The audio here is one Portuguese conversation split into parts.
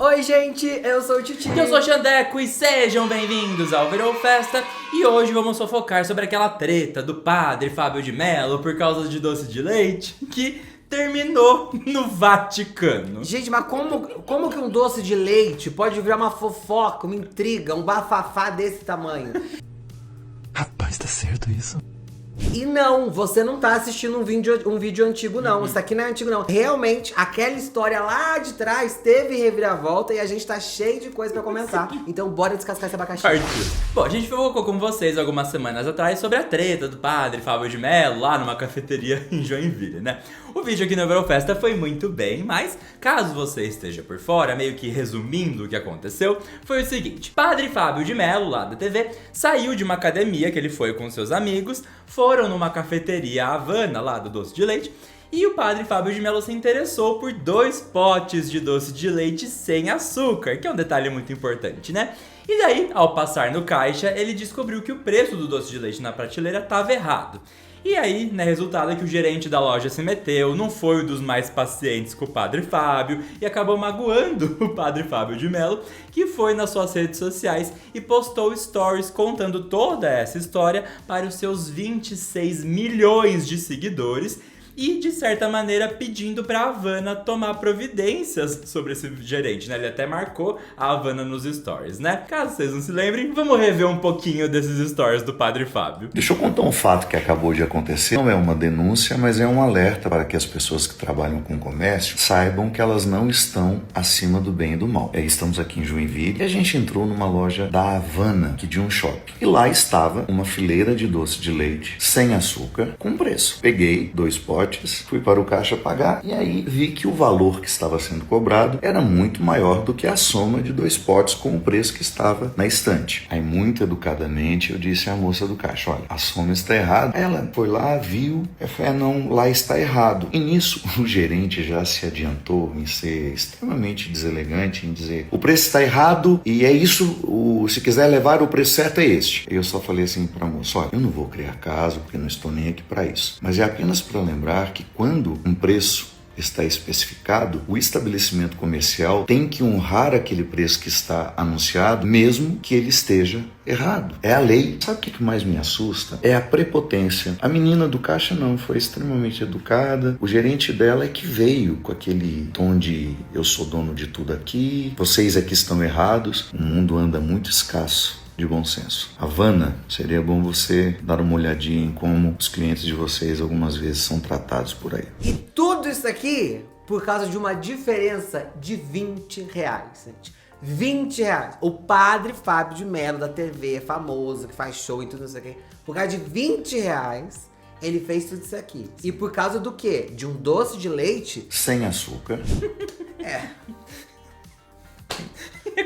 Oi, gente, eu sou o Titi. Eu sou o Xandeco e sejam bem-vindos ao Virou Festa. E hoje vamos fofocar sobre aquela treta do padre Fábio de Mello por causa de doce de leite que terminou no Vaticano. Gente, mas como que um doce de leite pode virar uma fofoca, uma intriga, um bafafá desse tamanho? Rapaz, tá certo isso? E não, você não tá assistindo um vídeo antigo, não. Isso aqui não é antigo, não. Realmente, aquela história lá de trás teve reviravolta e a gente tá cheio de coisa pra comentar. Então, bora descascar esse abacaxi. Partiu. Bom, a gente fofocou com vocês algumas semanas atrás sobre a treta do padre Fábio de Mello lá numa cafeteria em Joinville, né? O vídeo aqui no Virou Festa foi muito bem, mas caso você esteja por fora, meio que resumindo o que aconteceu, foi o seguinte: padre Fábio de Mello, lá da TV, saiu de uma academia que ele foi com seus amigos, foram numa cafeteria Havana, lá do doce de leite, e o padre Fábio de Mello se interessou por 2 potes de doce de leite sem açúcar, que é um detalhe muito importante, né? E daí, ao passar no caixa, ele descobriu que o preço do doce de leite na prateleira estava errado. E aí, né, resultado é que o gerente da loja se meteu, não foi um dos mais pacientes com o padre Fábio e acabou magoando o padre Fábio de Mello, que foi nas suas redes sociais e postou stories contando toda essa história para os seus 26 milhões de seguidores e, de certa maneira, pedindo pra Havana tomar providências sobre esse gerente, né? Ele até marcou a Havana nos stories, né? Caso vocês não se lembrem, vamos rever um pouquinho desses stories do padre Fábio. Deixa eu contar um fato que acabou de acontecer. Não é uma denúncia, mas é um alerta para que as pessoas que trabalham com comércio saibam que elas não estão acima do bem e do mal. Estamos aqui em Joinville e a gente entrou numa loja da Havana, que de um shopping. E lá estava uma fileira de doce de leite sem açúcar, com preço. Peguei 2 potes, fui para o caixa pagar e aí vi que o valor que estava sendo cobrado era muito maior do que a soma de 2 potes com o preço que estava na estante. Aí, muito educadamente, eu disse à moça do caixa: olha, a soma está errada. Ela foi lá, viu, não, lá está errado. E nisso, o gerente já se adiantou em ser extremamente deselegante, em dizer: o preço está errado e é isso, se quiser levar, o preço certo é este. Eu só falei assim para a moça: olha, eu não vou criar caso, porque não estou nem aqui para isso. Mas é apenas para lembrar que quando um preço está especificado, o estabelecimento comercial tem que honrar aquele preço que está anunciado, mesmo que ele esteja errado. É a lei. Sabe o que mais me assusta? É a prepotência. A menina do caixa não, foi extremamente educada. O gerente dela é que veio com aquele tom de: eu sou dono de tudo aqui, vocês aqui estão errados. O mundo anda muito escasso de bom senso. Havana, seria bom você dar uma olhadinha em como os clientes de vocês algumas vezes são tratados por aí. E tudo isso aqui por causa de uma diferença de 20 reais, gente. 20 reais. O padre Fábio de Mello, da TV, famoso, que faz show e tudo isso aqui. Por causa de 20 reais, ele fez tudo isso aqui. E por causa do quê? De um doce de leite sem açúcar.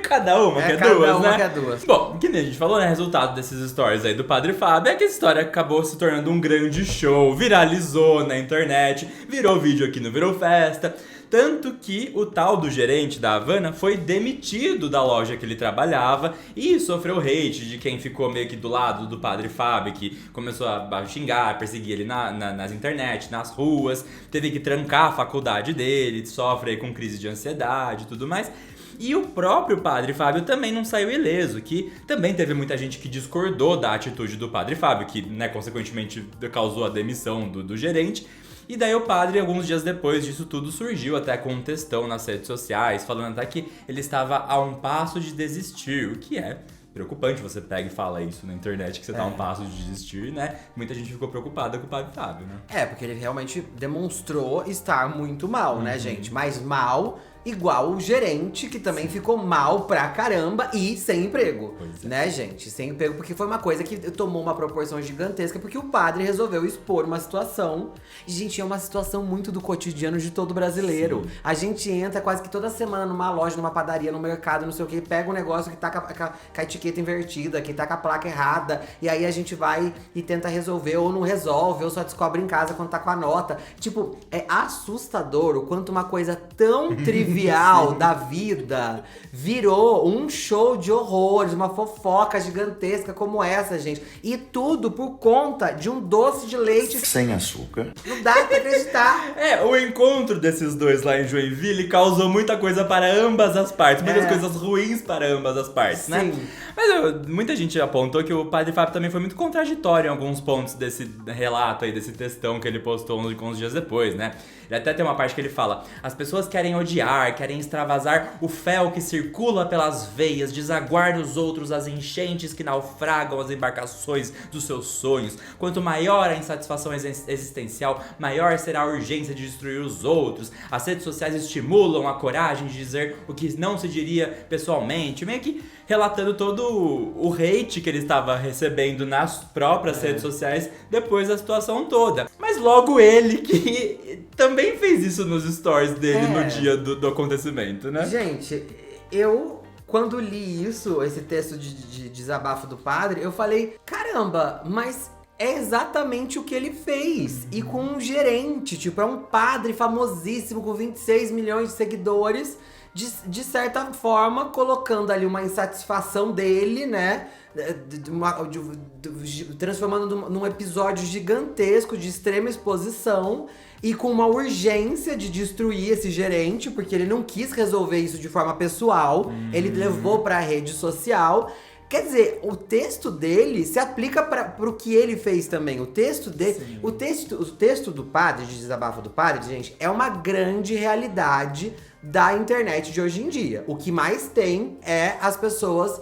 Cada uma quer cada duas, uma né? quer duas. Bom, que nem a gente falou, né? Resultado desses stories aí do padre Fábio é que a história acabou se tornando um grande show, viralizou na internet, virou vídeo aqui no Virou Festa. Tanto que o tal do gerente da Havana foi demitido da loja que ele trabalhava e sofreu hate de quem ficou meio que do lado do padre Fábio, que começou a xingar, perseguir ele nas internet, nas ruas, teve que trancar a faculdade dele, sofre aí com crise de ansiedade e tudo mais. E o próprio padre Fábio também não saiu ileso, que também teve muita gente que discordou da atitude do padre Fábio, que, né, consequentemente causou a demissão do gerente. E daí o padre, alguns dias depois disso tudo, surgiu até com um textão nas redes sociais, falando até que ele estava a um passo de desistir, o que é preocupante. Você pega e fala isso na internet, que você tá a um passo de desistir, né? Muita gente ficou preocupada com o padre Fábio, né? porque ele realmente demonstrou estar muito mal, né, gente? Mas mal igual o gerente, que também ficou mal pra caramba e sem emprego, né, gente? Sem emprego, porque foi uma coisa que tomou uma proporção gigantesca, porque o padre resolveu expor uma situação. E, gente, é uma situação muito do cotidiano de todo brasileiro. Sim. A gente entra quase que toda semana numa loja, numa padaria, no mercado, não sei o que, pega um negócio que tá com a etiqueta invertida, que tá com a placa errada, e aí a gente vai e tenta resolver, ou não resolve, ou só descobre em casa quando tá com a nota. Tipo, é assustador o quanto uma coisa tão trivial trivial da vida virou um show de horrores, uma fofoca gigantesca como essa, gente. E tudo por conta de um doce de leite sem açúcar. Não dá pra acreditar. O encontro desses dois lá em Joinville causou muita coisa para ambas as partes, muitas coisas ruins para ambas as partes, né? Mas muita gente apontou que o Padre Fábio também foi muito contraditório em alguns pontos desse relato aí, desse textão que ele postou uns dias depois, né? Ele até tem uma parte que ele fala: as pessoas querem odiar, querem extravasar o fel que circula pelas veias, desaguar nos outros as enchentes que naufragam as embarcações dos seus sonhos. Quanto maior a insatisfação existencial, maior será a urgência de destruir os outros. As redes sociais estimulam a coragem de dizer o que não se diria pessoalmente, meio que relatando todo o hate que ele estava recebendo nas próprias redes sociais depois da situação toda. Mas logo ele que também fez isso nos stories dele no dia do acontecimento, né? Gente, eu, quando li esse texto de desabafo do padre, eu falei, caramba, mas é exatamente o que ele fez. E com um gerente, tipo, é um padre famosíssimo com 26 milhões de seguidores, de certa forma, colocando ali uma insatisfação dele, né? Transformando num episódio gigantesco de extrema exposição e com uma urgência de destruir esse gerente, porque ele não quis resolver isso de forma pessoal, ele levou pra rede social. Quer dizer, o texto dele se aplica pro que ele fez também. O texto dele, o texto do padre, de desabafo do padre, gente, é uma grande realidade da internet de hoje em dia. O que mais tem é as pessoas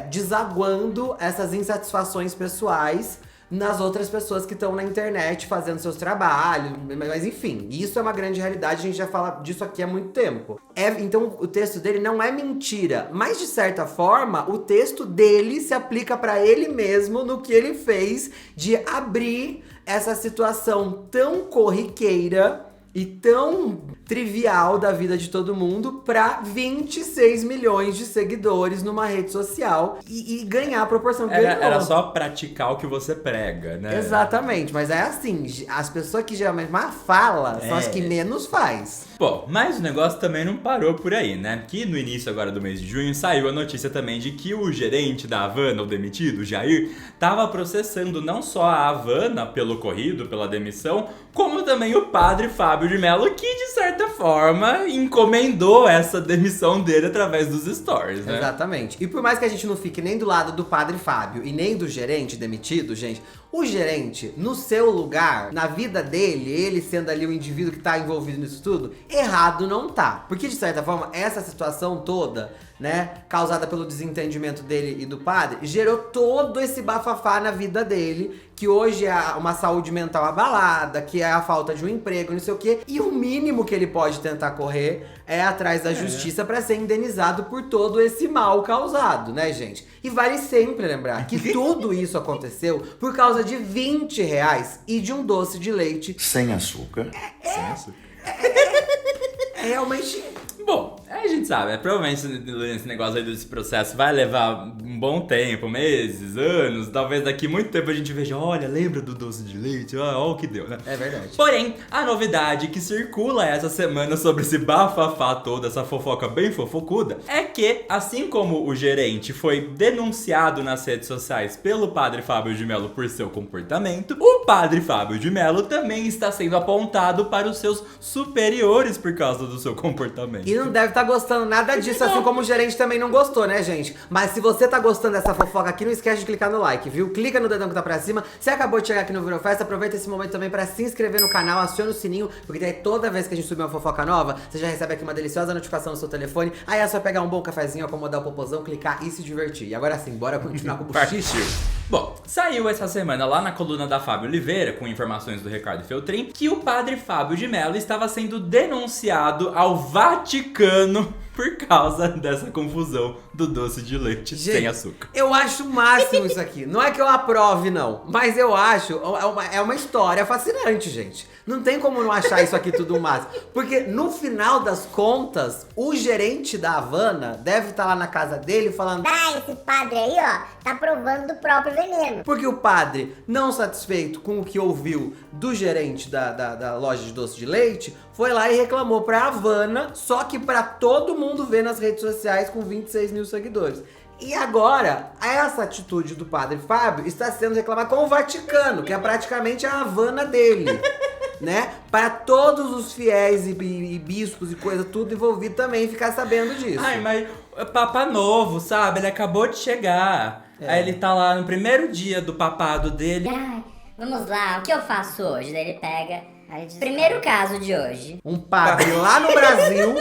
desaguando essas insatisfações pessoais nas outras pessoas que estão na internet fazendo seus trabalhos, mas enfim, isso é uma grande realidade, a gente já fala disso aqui há muito tempo. Então o texto dele não é mentira, mas de certa forma o texto dele se aplica pra ele mesmo no que ele fez de abrir essa situação tão corriqueira e tão trivial da vida de todo mundo pra 26 milhões de seguidores numa rede social e ganhar a proporção que ganhou. Era só praticar o que você prega, né? Exatamente, mas é assim, as pessoas que geralmente mais falam são as que menos faz. Bom, mas o negócio também não parou por aí, né? Que no início agora do mês de junho saiu a notícia também de que o gerente da Havana, o demitido, o Jair, tava processando não só a Havana pelo ocorrido, pela demissão, como também o padre Fábio de Mello, que de certa forma encomendou essa demissão dele através dos stories, né? Exatamente. E por mais que a gente não fique nem do lado do padre Fábio e nem do gerente demitido, gente, o gerente, no seu lugar, na vida dele, ele sendo ali o indivíduo que tá envolvido nisso tudo, errado não tá. Porque, de certa forma, essa situação toda, né, causada pelo desentendimento dele e do padre, gerou todo esse bafafá na vida dele, que hoje é uma saúde mental abalada, que é a falta de um emprego, não sei o quê. E o mínimo que ele pode tentar correr é atrás da justiça pra ser indenizado por todo esse mal causado, né, gente? E vale sempre lembrar que tudo isso aconteceu por causa de R$20 e de um doce de leite sem açúcar. Sem açúcar. É realmente... Bom, a gente sabe, provavelmente esse negócio aí desse processo vai levar um bom tempo, meses, anos, talvez daqui muito tempo a gente veja, olha, lembra do doce de leite? Olha o que deu, né? É verdade. Porém, a novidade que circula essa semana sobre esse bafafá todo, essa fofoca bem fofocuda, é que, assim como o gerente foi denunciado nas redes sociais pelo padre Fábio de Mello por seu comportamento, o padre Fábio de Mello também está sendo apontado para os seus superiores por causa do seu comportamento. E não deve estar gostando nada disso, assim como o gerente também não gostou, né, gente? Mas se você tá gostando dessa fofoca aqui, não esquece de clicar no like, viu? Clica no dedão que tá pra cima. Se acabou de chegar aqui no Virou Festa, aproveita esse momento também pra se inscrever no canal, aciona o sininho, porque daí toda vez que a gente subir uma fofoca nova, você já recebe aqui uma deliciosa notificação no seu telefone. Aí é só pegar um bom cafezinho, acomodar o popozão, clicar e se divertir. E agora sim, bora continuar com o buchicho. Bom, saiu essa semana lá na coluna da Fábio Oliveira, com informações do Ricardo Feltrin, que o padre Fábio de Mello estava sendo denunciado ao Vaticano por causa dessa confusão do doce de leite sem açúcar. Eu acho o máximo isso aqui. Não é que eu aprove, não. Mas eu acho, é uma história fascinante, gente. Não tem como não achar isso aqui tudo o máximo. Porque no final das contas, o gerente da Havana deve estar lá na casa dele falando: esse padre aí, ó, tá provando do próprio veneno. Porque o padre, não satisfeito com o que ouviu do gerente da loja de doce de leite, foi lá e reclamou pra Havana, só que pra todo mundo ver nas redes sociais com 26 mil seguidores. E agora, essa atitude do padre Fábio está sendo reclamada com o Vaticano, que é praticamente a Havana dele. Né? Para todos os fiéis e bispos e coisa tudo envolvido também ficar sabendo disso. Ai, mas é Papa novo, sabe? Ele acabou de chegar. Aí ele tá lá no primeiro dia do papado dele. Ai, vamos lá, o que eu faço hoje? Daí ele pega. Aí diz, primeiro caso de hoje. Um padre lá no Brasil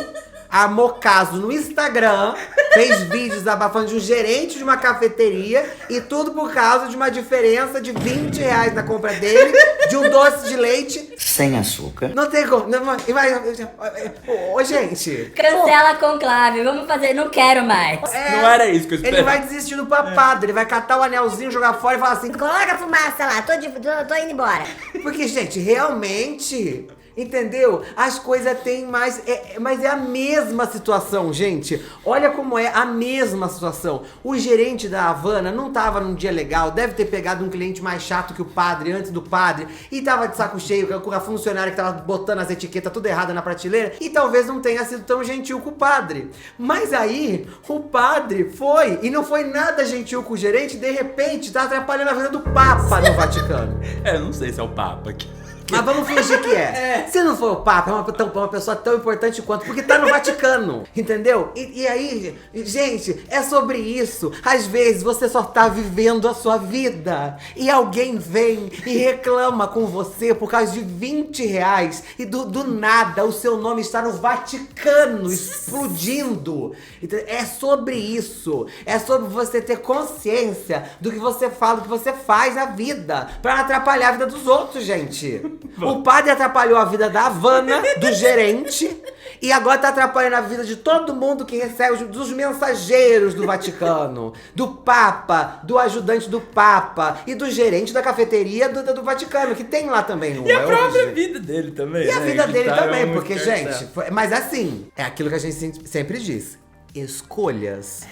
armou caso no Instagram, fez vídeos abafando de um gerente de uma cafeteria e tudo por causa de uma diferença de R$20 na compra dele, de um doce de leite Sem açúcar. Não tem como. Ô, gente. Cancela a conclave, vamos fazer, não quero mais. Não era isso que eu esperava. Ele vai desistir do papado, ele vai catar o anelzinho, jogar fora e falar assim. Coloca a fumaça lá, tô indo embora. Porque, gente, realmente, entendeu? As coisas têm mais. Mas é a mesma situação, gente. Olha como é a mesma situação. O gerente da Havana não tava num dia legal, deve ter pegado um cliente mais chato que o padre, antes do padre, e tava de saco cheio com a funcionária que tava botando as etiquetas tudo errada na prateleira, e talvez não tenha sido tão gentil com o padre. Mas aí, o padre foi, e não foi nada gentil com o gerente, de repente tá atrapalhando a vida do Papa no Vaticano. Eu não sei se é o Papa aqui. Mas vamos fingir que é. Se não for o Papa, é uma pessoa tão importante quanto, porque tá no Vaticano, entendeu? E aí, gente, é sobre isso. Às vezes você só tá vivendo a sua vida e alguém vem e reclama com você por causa de R$20 e do nada o seu nome está no Vaticano explodindo. Então, é sobre isso. É sobre você ter consciência do que você fala, do que você faz na vida, pra não atrapalhar a vida dos outros, gente. O padre atrapalhou a vida da Havana, do gerente, e agora tá atrapalhando a vida de todo mundo que recebe, dos mensageiros do Vaticano, do Papa, do ajudante do Papa e do gerente da cafeteria do Vaticano, que tem lá também. E a própria vida dele também, E a né? vida Que dele tá também, muito porque, cartão. gente, mas assim, é aquilo que a gente sempre diz. Escolhas.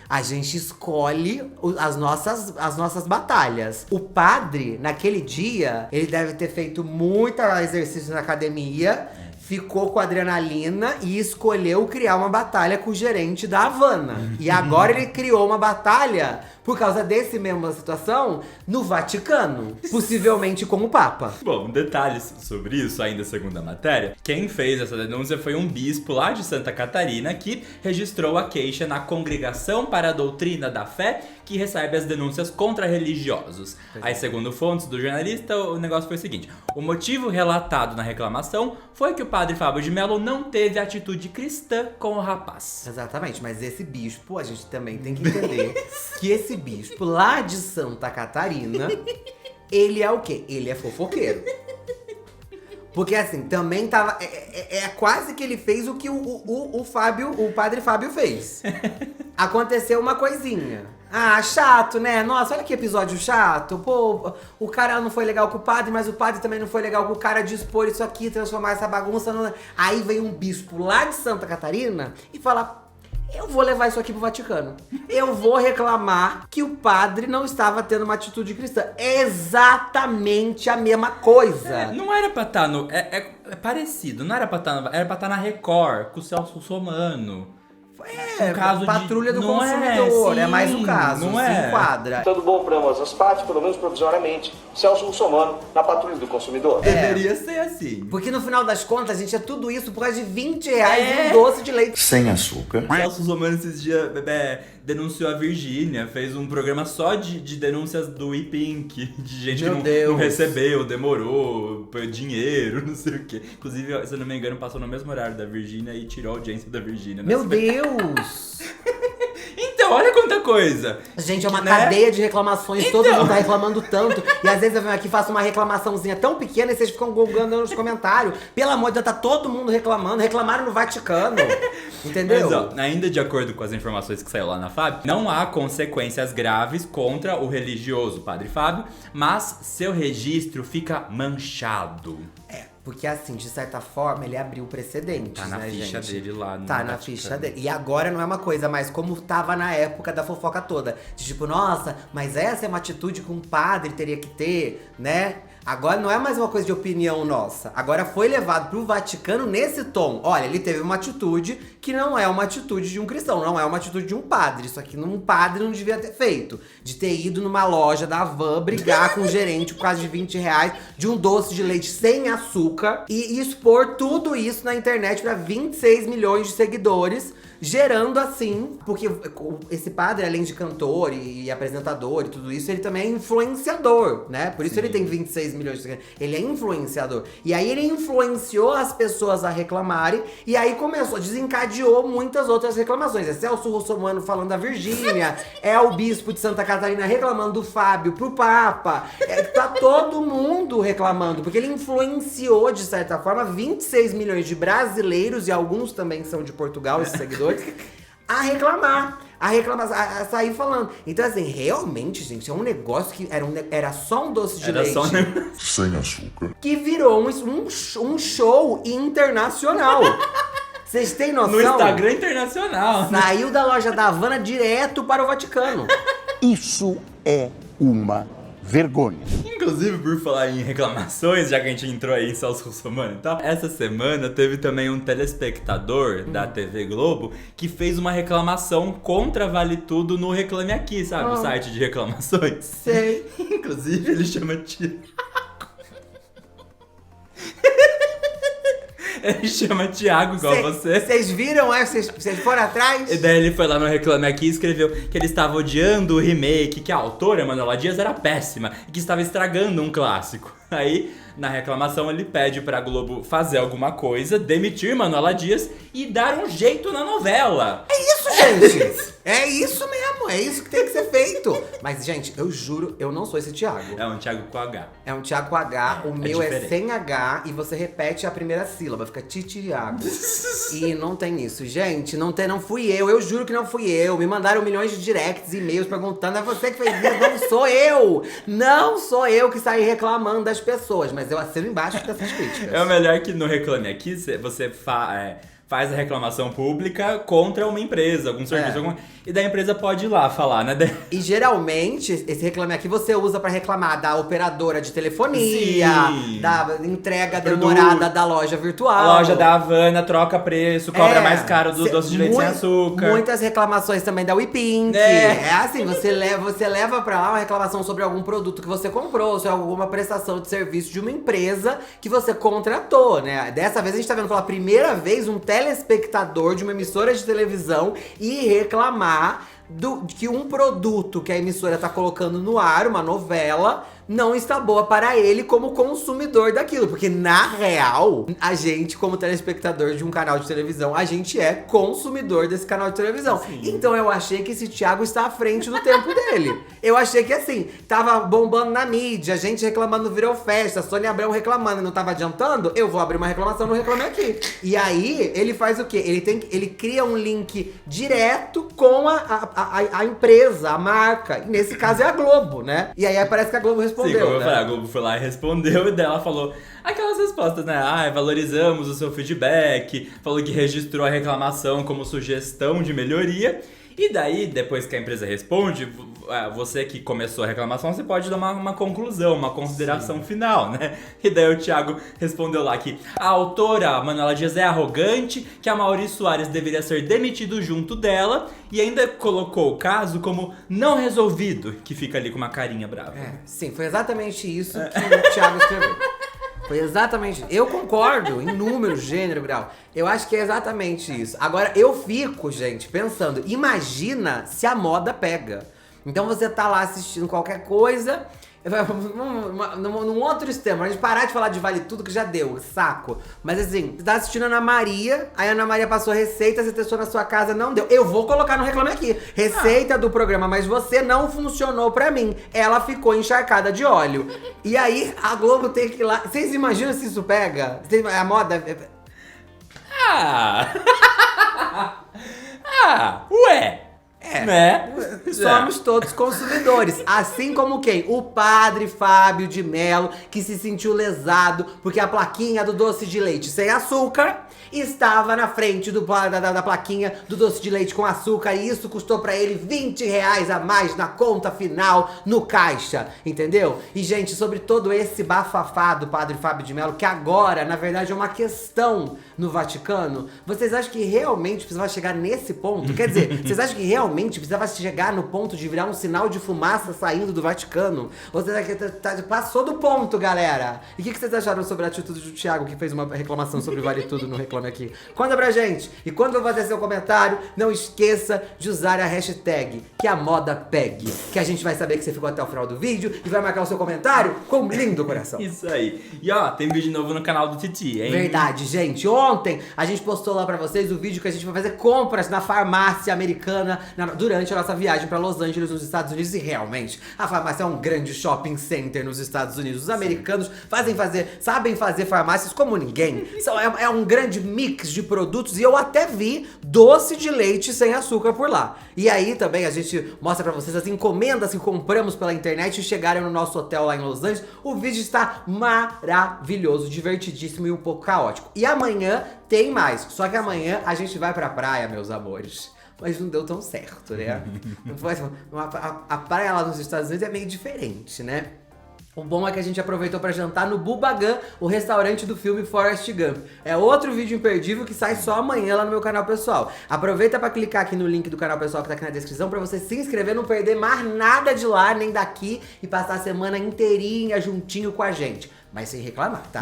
A gente escolhe as nossas batalhas. O padre, naquele dia, ele deve ter feito muito exercício na academia, ficou com adrenalina e escolheu criar uma batalha com o gerente da Havana. E agora ele criou uma batalha, por causa desse mesma situação, no Vaticano. Possivelmente com o Papa. Bom, detalhes sobre isso, ainda segundo a matéria. Quem fez essa denúncia foi um bispo lá de Santa Catarina que registrou a queixa na Congregação para a Doutrina da Fé, que recebe as denúncias contra religiosos. Aí, segundo fontes do jornalista, o negócio foi o seguinte: o motivo relatado na reclamação foi que o padre Fábio de Mello não teve atitude cristã com o rapaz. Exatamente, mas esse bispo, a gente também tem que entender que esse bispo lá de Santa Catarina, ele é o quê? Ele é fofoqueiro. Porque assim, também tava. É quase que ele fez o que o padre Fábio fez. Aconteceu uma coisinha. Ah, chato, né? Nossa, olha que episódio chato. Pô, o cara não foi legal com o padre, mas o padre também não foi legal com o cara de expor isso aqui, transformar essa bagunça no... Aí vem um bispo lá de Santa Catarina e fala: eu vou levar isso aqui pro Vaticano. Eu vou reclamar que o padre não estava tendo uma atitude cristã. É exatamente a mesma coisa. Não era pra estar no... É parecido, não era pra estar... Era pra estar na Record, com o Celso Russomano. Um caso patrulha de... do não consumidor, é mais um sim, caso, não se é. enquadra. Dando bom para ambas as partes, pelo menos provisoriamente, Celso Russomano na patrulha do consumidor. Deveria ser assim. Porque no final das contas, gente, é tudo isso por causa de R$20 e um doce de leite. Sem açúcar. O Celso Russomano esses dias denunciou a Virgínia, fez um programa só de denúncias do E-Pink, de gente Meu que Deus. não recebeu, demorou, dinheiro, não sei o quê. Inclusive, se eu não me engano, passou no mesmo horário da Virgínia e tirou a audiência da Virgínia. Meu Deus! Então, olha quanta coisa! Gente, é uma Né? cadeia de reclamações, todo Então. mundo tá reclamando tanto. E às vezes eu venho aqui e faço uma reclamaçãozinha tão pequena e vocês ficam golgando nos comentários. Pelo amor de Deus, tá todo mundo reclamando. Reclamaram no Vaticano. Entendeu? Mas, ó, ainda de acordo com as informações que saiu lá na Fábio, não há consequências graves contra o religioso Padre Fábio, mas seu registro fica manchado. Porque assim, de certa forma, ele abriu precedentes, Tá na né, ficha gente? dele lá no Tá na Vaticano. ficha dele. E agora não é uma coisa mais como tava na época da fofoca toda. De tipo, nossa, mas essa é uma atitude que um padre teria que ter, né? Agora não é mais uma coisa de opinião nossa. Agora foi levado pro Vaticano nesse tom. Olha, ele teve uma atitude que não é uma atitude de um cristão, não é uma atitude de um padre. Isso aqui um padre não devia ter feito. De ter ido numa loja da Havan brigar com o gerente por quase de 20 reais de um doce de leite sem açúcar e expor tudo isso na internet pra 26 milhões de seguidores. Gerando assim, porque esse padre, além de cantor e apresentador e tudo isso, ele também é influenciador, né? Por isso ele tem 26 milhões de seguidores. Ele é influenciador. E aí ele influenciou as pessoas a reclamarem, e aí desencadeou muitas outras reclamações. É Celso Russomano falando da Virgínia, é o bispo de Santa Catarina reclamando do Fábio pro Papa. Tá todo mundo reclamando, porque ele influenciou, de certa forma, 26 milhões de brasileiros, e alguns também são de Portugal, esses seguidores, a reclamar, a sair falando. Então, assim, realmente, gente, é um negócio que era só um doce de leite. Sem açúcar. Que virou um show internacional. Vocês têm noção? No Instagram internacional. Saiu da loja da Havana direto para o Vaticano. Isso é uma vergonha. Inclusive, por falar em reclamações, já que a gente entrou aí em Celso Russomano e tal, essa semana teve também um telespectador da TV Globo que fez uma reclamação contra Vale Tudo no Reclame Aqui, sabe? O site de reclamações. Sei. Inclusive, ele chama Tiago. Ele chama Tiago, igual você. Vocês viram? Vocês foram atrás? E daí ele foi lá no Reclame Aqui e escreveu que ele estava odiando o remake, que a autora, Manuela Dias, era péssima e que estava estragando um clássico. Aí, na reclamação, ele pede pra Globo fazer alguma coisa, demitir Manuela Dias e dar um jeito na novela. É isso, gente! É isso mesmo, é isso que tem que ser feito. Mas, gente, eu juro, eu não sou esse Thiago. É um Thiago com H. É um Thiago com H, o meu é diferente. sem H e você repete a primeira sílaba, fica Titiago. E não tem isso, gente, não fui eu juro que não fui eu. Me mandaram milhões de directs e e-mails perguntando, é você que fez isso, não sou eu! Não sou eu que saí reclamando das pessoas, mas eu assino embaixo dessas críticas. É o melhor que no Reclame Aqui, você faz a reclamação pública contra uma empresa, algum serviço, e da empresa pode ir lá falar, né? E geralmente, esse Reclame Aqui você usa pra reclamar da operadora de telefonia, Sim. da entrega demorada da loja virtual. A loja da Havana troca preço, cobra mais caro do doce de leite sem açúcar. Muitas reclamações também da WePink. É assim, você leva pra lá uma reclamação sobre algum produto que você comprou, sobre alguma prestação de serviço de uma empresa que você contratou, né? Dessa vez a gente tá vendo pela primeira vez um telespectador de uma emissora de televisão e reclamar de que um produto que a emissora tá colocando no ar, uma novela, não está boa para ele como consumidor daquilo. Porque, na real, a gente, como telespectador de um canal de televisão, a gente é consumidor desse canal de televisão. Sim. Então eu achei que esse Thiago está à frente do tempo dele. Eu achei que, assim, tava bombando na mídia, gente reclamando no Virou Festa, Sônia Abrão reclamando e não tava adiantando, eu vou abrir uma reclamação no Reclame Aqui. E aí, ele faz o quê? Ele cria um link direto com a empresa, a marca. E nesse caso é a Globo, né? E aí parece que a Globo respondeu. Sim, como eu né? falei, a Globo foi lá e respondeu, e dela falou aquelas respostas, né? Valorizamos o seu feedback, falou que registrou a reclamação como sugestão de melhoria. E daí, depois que a empresa responde, você que começou a reclamação, você pode dar uma conclusão, uma consideração final, né? E daí o Thiago respondeu lá que a autora, a Manuela Dias, é arrogante, que a Maurício Soares deveria ser demitido junto dela, e ainda colocou o caso como não resolvido, que fica ali com uma carinha brava. Sim, foi exatamente isso que o Thiago escreveu. Foi exatamente. Eu concordo em número, gênero, grau. Eu acho que é exatamente isso. Agora, eu fico, gente, pensando, imagina se a moda pega. Então você tá lá assistindo qualquer coisa, num outro extremo, a gente parar de falar de Vale Tudo, que já deu, saco. Mas assim, você tá assistindo a Ana Maria, aí a Ana Maria passou receita, você testou na sua casa, não deu. Eu vou colocar no Reclame Aqui. Receita do programa, mas você não funcionou pra mim. Ela ficou encharcada de óleo. E aí, a Globo tem que ir lá. Vocês imaginam se isso pega? A moda... Ué! Né? Somos todos consumidores. Assim como quem? O padre Fábio de Mello, que se sentiu lesado porque a plaquinha do doce de leite sem açúcar estava na frente da plaquinha do doce de leite com açúcar. E isso custou pra ele R$20 a mais na conta final, no caixa. Entendeu? E, gente, sobre todo esse bafafá do padre Fábio de Mello, que agora, na verdade, é uma questão no Vaticano, vocês acham que realmente precisava chegar nesse ponto? Quer dizer, vocês acham que realmente precisava chegar no ponto de virar um sinal de fumaça saindo do Vaticano? Ou vocês acham que passou do ponto, galera? E o que vocês acharam sobre a atitude do Thiago, que fez uma reclamação sobre Vale Tudo no Reclame Aqui? Conta pra gente! E quando eu fazer seu comentário, não esqueça de usar a hashtag que a moda pegue, que a gente vai saber que você ficou até o final do vídeo e vai marcar o seu comentário com um lindo coração. Isso aí. E ó, tem vídeo novo no canal do Titi, hein? Verdade, gente. Ontem a gente postou lá pra vocês o vídeo que a gente vai fazer compras na farmácia americana durante a nossa viagem pra Los Angeles, nos Estados Unidos. E realmente, a farmácia é um grande shopping center nos Estados Unidos. Os americanos sabem fazer farmácias como ninguém. É um grande mix de produtos. E eu até vi doce de leite sem açúcar por lá. E aí também a gente mostra pra vocês as encomendas que compramos pela internet e chegaram no nosso hotel lá em Los Angeles. O vídeo está maravilhoso, divertidíssimo e um pouco caótico. E amanhã tem mais. Só que amanhã a gente vai pra praia, meus amores. Mas não deu tão certo, né? A praia lá nos Estados Unidos é meio diferente, né? O bom é que a gente aproveitou pra jantar no Bubagan, o restaurante do filme Forrest Gump. É outro vídeo imperdível que sai só amanhã lá no meu canal pessoal. Aproveita pra clicar aqui no link do canal pessoal que tá aqui na descrição pra você se inscrever, não perder mais nada de lá, nem daqui, e passar a semana inteirinha juntinho com a gente. Mas sem reclamar, tá?